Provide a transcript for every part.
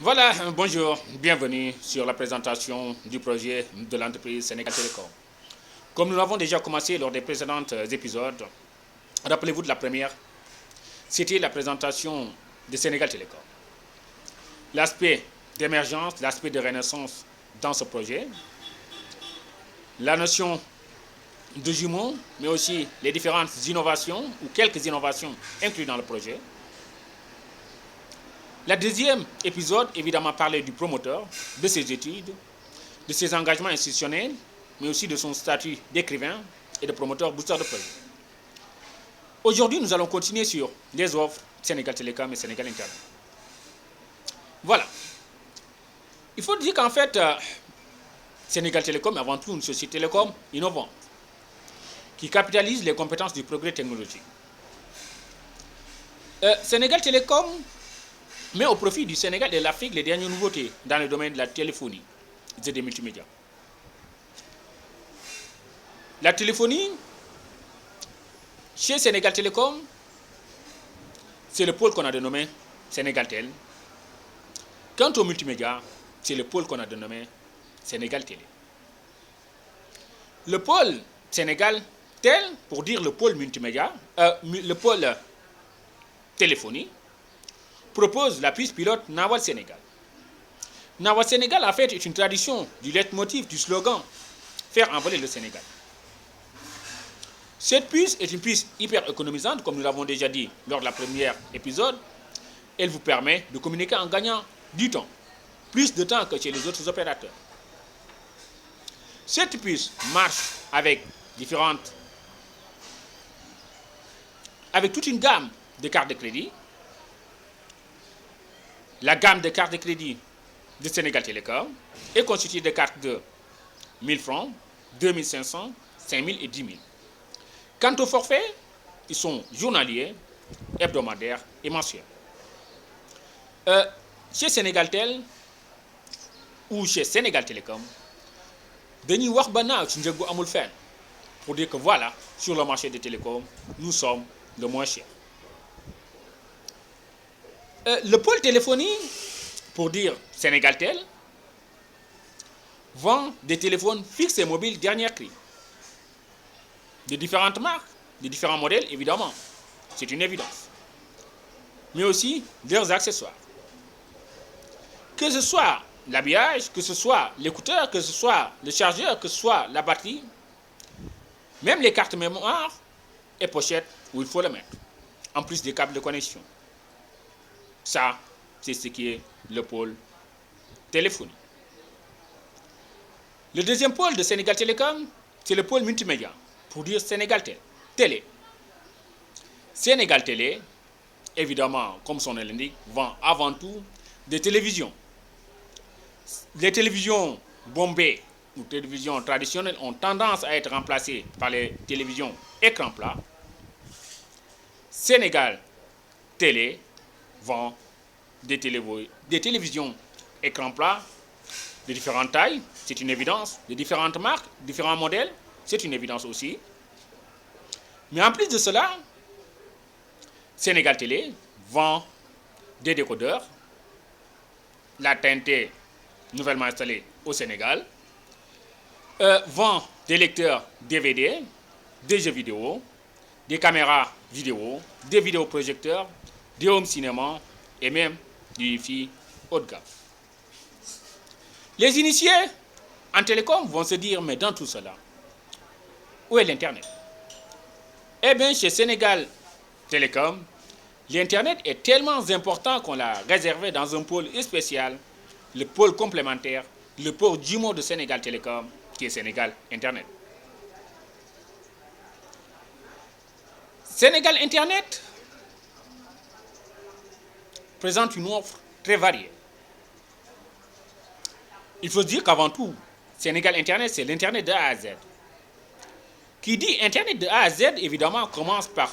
Voilà, bonjour, bienvenue sur la présentation du projet de l'entreprise Sénégal Télécom. Comme nous l'avons déjà commencé lors des précédents épisodes, rappelez-vous de la première, c'était la présentation de Sénégal Télécom. L'aspect d'émergence, l'aspect de renaissance dans ce projet, la notion de jumeaux, mais aussi les différentes innovations ou quelques innovations incluses dans le projet. Le deuxième épisode, évidemment, parlait du promoteur, de ses études, de ses engagements institutionnels, mais aussi de son statut d'écrivain et de promoteur booster de projet. Aujourd'hui, nous allons continuer sur les offres Sénégal Télécom et Sénégal Internet. Voilà. Il faut dire qu'en fait, Sénégal Télécom est avant tout une société télécom innovante qui capitalise les compétences du progrès technologique. Sénégal Télécom met au profit du Sénégal et de l'Afrique les dernières nouveautés dans le domaine de la téléphonie et des multimédias. La téléphonie, chez Sénégal Télécom, c'est le pôle qu'on a dénommé Sénégal Tel. Quant au multimédia, c'est le pôle qu'on a dénommé Sénégal Télé. Le pôle Sénégal Tel, pour dire le pôle multimédia, le pôle téléphonie, propose la piste pilote Nawal Sénégal. Nawal Sénégal, en fait, est une tradition du leitmotiv, du slogan « Faire envoler le Sénégal ». Cette puce est une puce hyper économisante, comme nous l'avons déjà dit lors de la première épisode. Elle vous permet de communiquer en gagnant du temps, plus de temps que chez les autres opérateurs. Cette puce marche avec toute une gamme de cartes de crédit. La gamme de cartes de crédit de Sénégal Télécom est constituée de cartes de 1000 francs, 2500, 5000 et 10 000. Quant aux forfaits, ils sont journaliers, hebdomadaires et mensuels. Chez Sénégal Tel ou chez Sénégal Télécom, dañuy wax ba naaw ci njëg bu amul fenn pour dire que voilà, sur le marché des télécoms, nous sommes le moins cher. Le pôle téléphonie, pour dire Sénégal Tel, vend des téléphones fixes et mobiles dernière cri. De différentes marques, de différents modèles, évidemment. C'est une évidence. Mais aussi leurs accessoires. Que ce soit l'habillage, que ce soit l'écouteur, que ce soit le chargeur, que ce soit la batterie, même les cartes mémoire et pochettes où il faut le mettre, en plus des câbles de connexion. Ça, c'est ce qui est le pôle téléphonie. Le deuxième pôle de Sénégal Télécom, c'est le pôle multimédia, pour dire Sénégal Télé. Sénégal Télé, évidemment, comme son nom l'indique, vend avant tout des télévisions. Les télévisions bombées ou télévisions traditionnelles ont tendance à être remplacées par les télévisions écran plat. Sénégal Télé vend des télévisions écran plat de différentes tailles, c'est une évidence, de différentes marques, différents modèles, c'est une évidence aussi. Mais en plus de cela, Sénégal Télé vend des décodeurs, la TNT nouvellement installée au Sénégal, vend des lecteurs DVD, des jeux vidéo, des caméras vidéo, des vidéoprojecteurs, des home cinéma et même du Wi-Fi haut de gamme. Les initiés en télécom vont se dire, mais dans tout cela, où est l'Internet? Eh bien, chez Sénégal Télécom, l'Internet est tellement important qu'on l'a réservé dans un pôle spécial, le pôle complémentaire, le pôle jumeau de Sénégal Télécom, qui est Sénégal Internet. Sénégal Internet présente une offre très variée. Il faut se dire qu'avant tout, Sénégal Internet, c'est l'Internet de A à Z. Qui dit Internet de A à Z, évidemment, commence par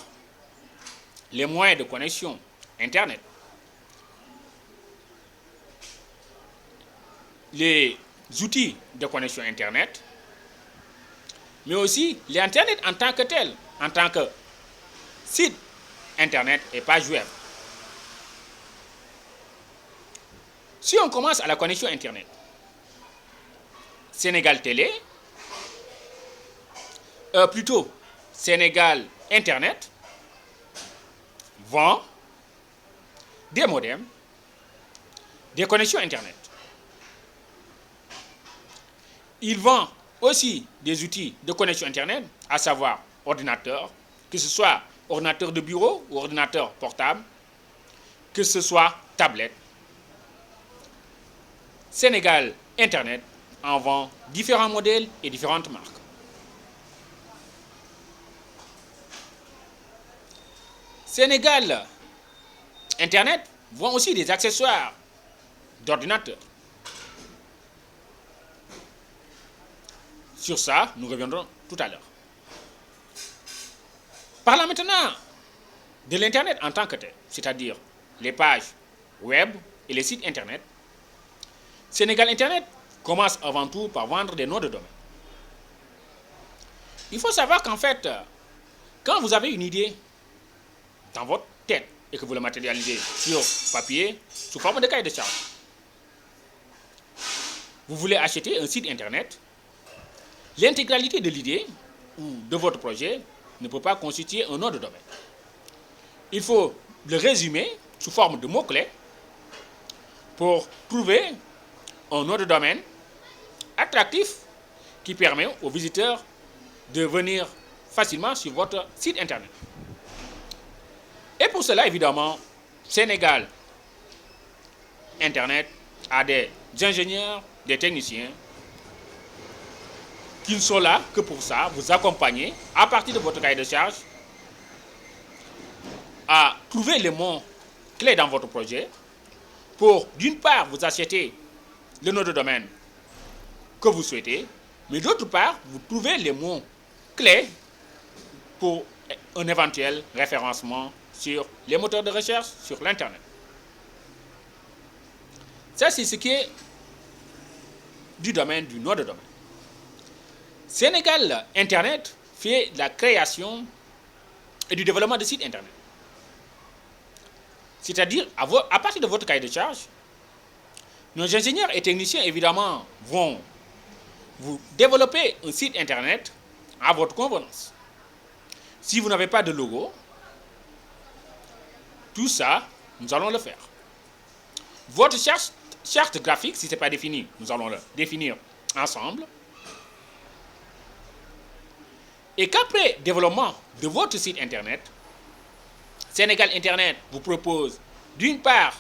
les moyens de connexion Internet. Les outils de connexion Internet, mais aussi l'Internet en tant que tel, en tant que site Internet et page web. Si on commence à la connexion Internet, Sénégal Télé, plutôt Sénégal Internet, vend des modems, des connexions Internet. Il vend aussi des outils de connexion Internet, à savoir ordinateur, que ce soit ordinateur de bureau ou ordinateur portable, que ce soit tablette. Sénégal Internet en vend différents modèles et différentes marques. Sénégal Internet vend aussi des accessoires d'ordinateur. Sur ça, nous reviendrons tout à l'heure. Parlons maintenant de l'Internet en tant que tel, c'est-à-dire les pages web et les sites Internet. Sénégal Internet commence avant tout par vendre des noms de domaine. Il faut savoir qu'en fait, quand vous avez une idée dans votre tête et que vous la matérialisez sur papier, sous forme de cahier de charge, vous voulez acheter un site Internet, l'intégralité de l'idée ou de votre projet ne peut pas constituer un nom de domaine. Il faut le résumer sous forme de mots-clés pour trouver un nom de domaine attractif qui permet aux visiteurs de venir facilement sur votre site Internet. Et pour cela, évidemment, Sénégal Internet a des ingénieurs, des techniciens qui ne sont là que pour ça, vous accompagner à partir de votre cahier de charge à trouver les mots clés dans votre projet pour, d'une part, vous acheter le nom de domaine que vous souhaitez, mais d'autre part, vous trouvez les mots clés pour un éventuel référencement sur les moteurs de recherche sur l'Internet. Ça, c'est ce qui est du domaine du nom de domaine. Sénégal Internet fait de la création et du développement de sites Internet. C'est-à-dire, à partir de votre cahier de charge, nos ingénieurs et techniciens, évidemment, vont vous développer un site Internet à votre convenance. Si vous n'avez pas de logo, tout ça, nous allons le faire. Votre charte graphique, si ce n'est pas défini, nous allons le définir ensemble. Et qu'après développement de votre site Internet, Sénégal Internet vous propose d'une part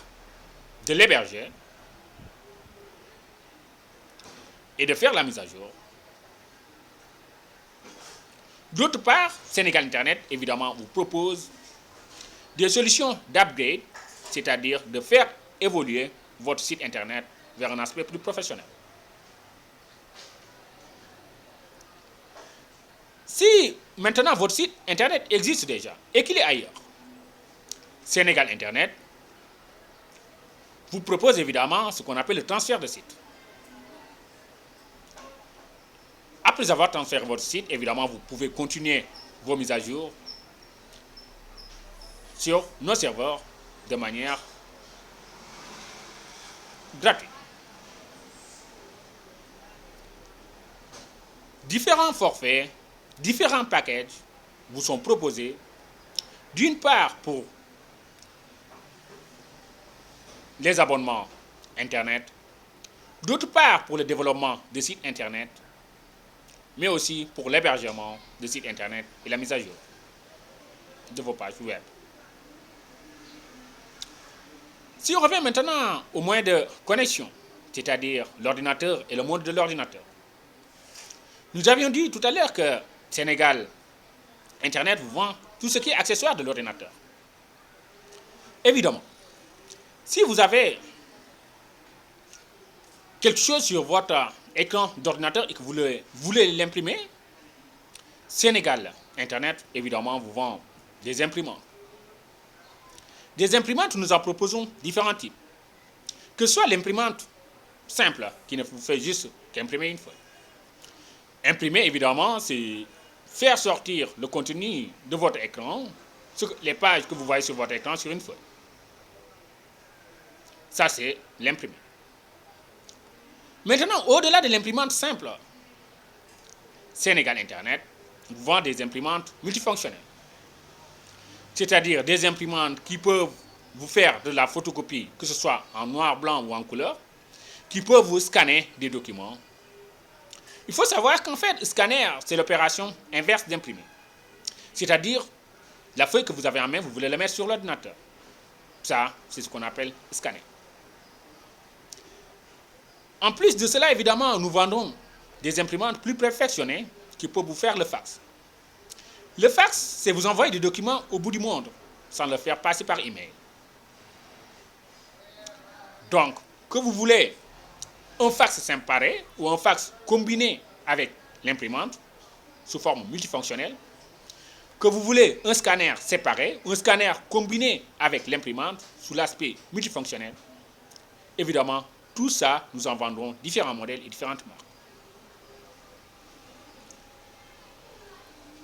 de l'héberger et de faire la mise à jour. D'autre part, Sénégal Internet, évidemment, vous propose des solutions d'upgrade, c'est-à-dire de faire évoluer votre site Internet vers un aspect plus professionnel. Si maintenant votre site Internet existe déjà et qu'il est ailleurs, Sénégal Internet vous propose évidemment ce qu'on appelle le transfert de site. Après avoir transféré votre site, évidemment, vous pouvez continuer vos mises à jour sur nos serveurs de manière gratuite. Différents forfaits, différents packages vous sont proposés, d'une part pour les abonnements Internet, d'autre part pour le développement de sites Internet, mais aussi pour l'hébergement de sites Internet et la mise à jour de vos pages web. Si on revient maintenant au moyen de connexion, c'est-à-dire l'ordinateur et le monde de l'ordinateur, nous avions dit tout à l'heure que Sénégal Internet vous vend tout ce qui est accessoire de l'ordinateur. Évidemment, si vous avez quelque chose sur votre écran d'ordinateur et que vous voulez l'imprimer, Sénégal Internet, évidemment, vous vend des imprimantes. Des imprimantes, nous en proposons différents types. Que ce soit l'imprimante simple, qui ne vous fait juste qu'imprimer une feuille. Imprimer, évidemment, c'est faire sortir le contenu de votre écran, les pages que vous voyez sur votre écran, sur une feuille. Ça, c'est l'imprimé. Maintenant, au-delà de l'imprimante simple, Sénégal Internet vend des imprimantes multifonctionnelles. C'est-à-dire des imprimantes qui peuvent vous faire de la photocopie, que ce soit en noir, blanc ou en couleur, qui peuvent vous scanner des documents. Il faut savoir qu'en fait, scanner, c'est l'opération inverse d'imprimer. C'est-à-dire, la feuille que vous avez en main, vous voulez la mettre sur l'ordinateur. Ça, c'est ce qu'on appelle scanner. En plus de cela, évidemment, nous vendons des imprimantes plus perfectionnées qui peuvent vous faire le fax. Le fax, c'est vous envoyer des documents au bout du monde sans le faire passer par email. Donc, que vous voulez un fax séparé ou un fax combiné avec l'imprimante sous forme multifonctionnelle, que vous voulez un scanner séparé ou un scanner combiné avec l'imprimante sous l'aspect multifonctionnel, évidemment, tout ça, nous en vendrons différents modèles et différentes marques.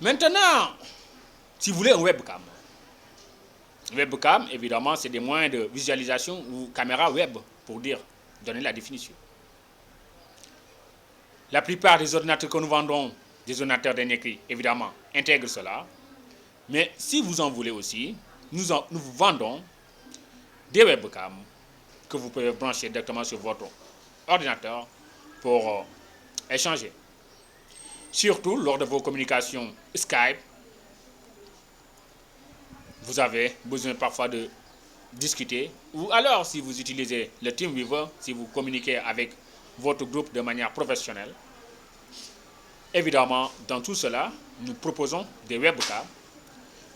Maintenant, si vous voulez un webcam, évidemment, c'est des moyens de visualisation ou caméra web, pour donner la définition. La plupart des ordinateurs que nous vendons, des ordinateurs dernier cri, évidemment, intègrent cela. Mais si vous en voulez aussi, nous vous vendons des webcams que vous pouvez brancher directement sur votre ordinateur pour échanger. Surtout lors de vos communications Skype, vous avez besoin parfois de discuter. Ou alors, si vous utilisez le TeamViewer, si vous communiquez avec votre groupe de manière professionnelle, évidemment, dans tout cela, nous proposons des webcams,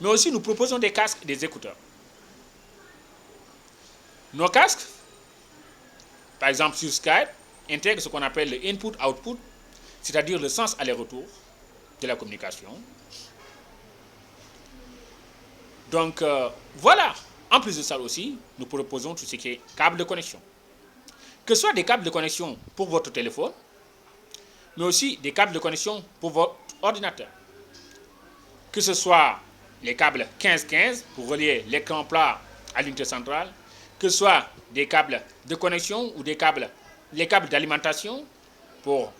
mais aussi nous proposons des casques et des écouteurs. Nos casques, par exemple sur Skype, intègrent ce qu'on appelle le input-output, c'est-à-dire le sens aller-retour de la communication. Donc, voilà. En plus de ça aussi, nous proposons tout ce qui est câble de connexion. Que ce soit des câbles de connexion pour votre téléphone, mais aussi des câbles de connexion pour votre ordinateur. Que ce soit les câbles 15-15 pour relier l'écran plat à l'unité centrale, que ce soit des câbles de connexion ou les câbles d'alimentation pour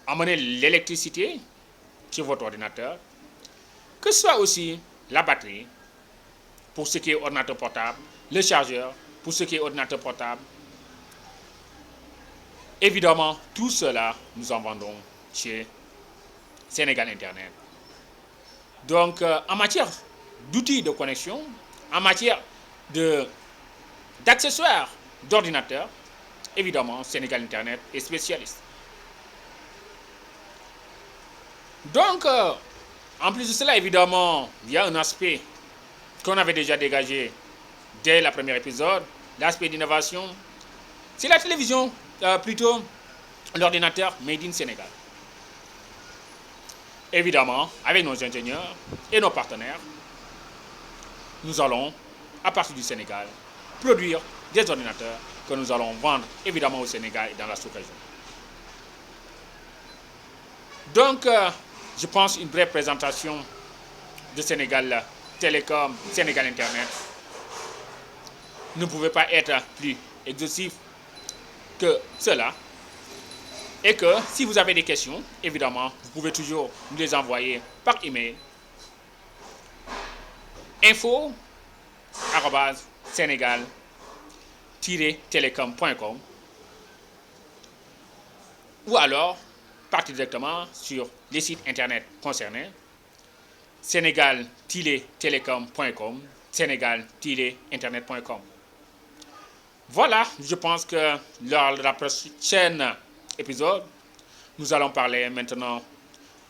amener l'électricité sur votre ordinateur, que ce soit aussi la batterie pour ce qui est ordinateur portable, le chargeur pour ce qui est ordinateur portable. Évidemment, tout cela, nous en vendons chez Sénégal Internet. Donc, en matière d'outils de connexion, en matière d'accessoires d'ordinateur, évidemment, Sénégal Internet est spécialiste. Donc, en plus de cela, évidemment, il y a un aspect qu'on avait déjà dégagé dès le premier épisode, l'aspect d'innovation. C'est la télévision, plutôt l'ordinateur Made in Sénégal. Évidemment, avec nos ingénieurs et nos partenaires, nous allons, à partir du Sénégal, produire des ordinateurs que nous allons vendre évidemment au Sénégal et dans la sous-région. Donc, je pense une brève présentation de Sénégal Télécom, Sénégal Internet ne pouvait pas être plus exhaustif que cela. Et que si vous avez des questions, évidemment, vous pouvez toujours nous les envoyer par email info@senegal-telecom.com ou alors partir directement sur les sites internet concernés senegal-telecom.com, senegal-internet.com. Voilà, je pense que lors de la prochaine épisode, nous allons parler maintenant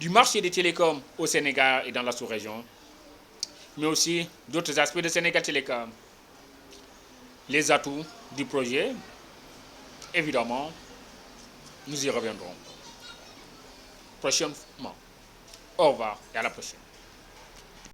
du marché des télécoms au Sénégal et dans la sous-région, mais aussi d'autres aspects de Sénégal Télécom, les atouts du projet. Évidemment, nous y reviendrons prochainement. Au revoir et à la prochaine.